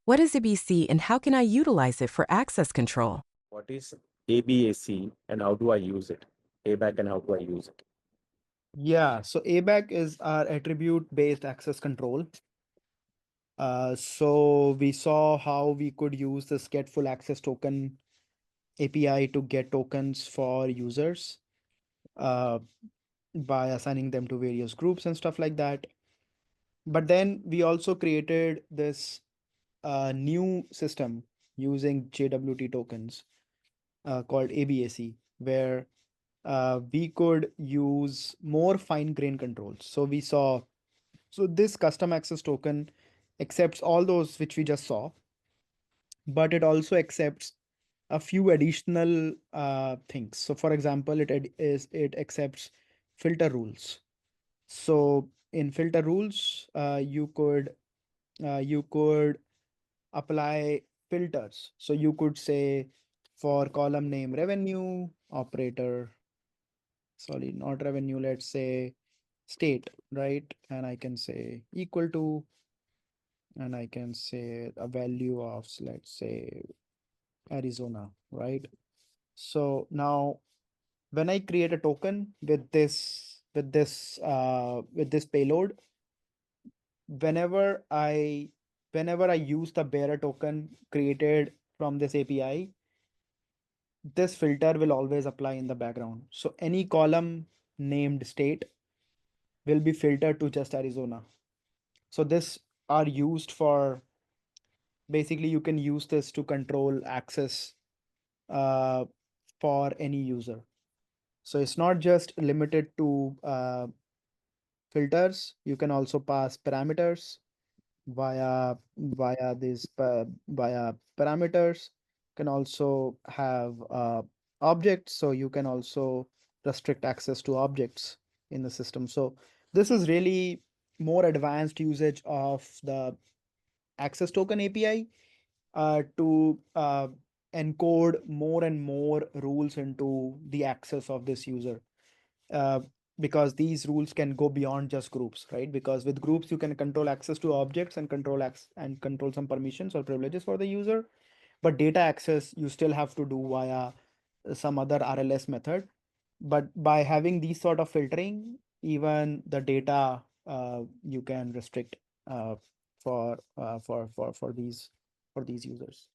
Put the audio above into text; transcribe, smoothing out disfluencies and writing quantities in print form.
What is ABC and how can I utilize it for access control? What is ABAC and how do I use it? ABAC and how do I use it? Yeah, so ABAC is our attribute-based access control. So we saw how we could use this get full access token API to get tokens for users uh, by assigning them to various groups and stuff like that. But then we also created this new system using JWT tokens called ABAC, where we could use more fine-grained controls. So we saw, so this custom access token accepts all those which we just saw, but it also accepts a few additional things. So for example, it accepts filter rules. So in filter rules, you could apply filters. So you could say for column name revenue operator, sorry, not revenue, let's say state, right? And I can say equal to, and I can say a value of, let's say, Arizona, right? So now when I create a token with this payload, whenever I whenever I use the bearer token created from this API, this filter will always apply in the background. So any column named state will be filtered to just Arizona. So this are used for, basically you can use this to control access uh, for any user. So it's not just limited to filters. You can also pass parameters via parameters. Can also have objects, so you can also restrict access to objects in the system. So this is really more advanced usage of the access token API to encode more and more rules into the access of this user. Uh, because these rules can go beyond just groups, right? Because with groups you can control access to objects and control some permissions or privileges for the user, but data access you still have to do via some other RLS method. But by having these sort of filtering, even the data you can restrict uh, for these users.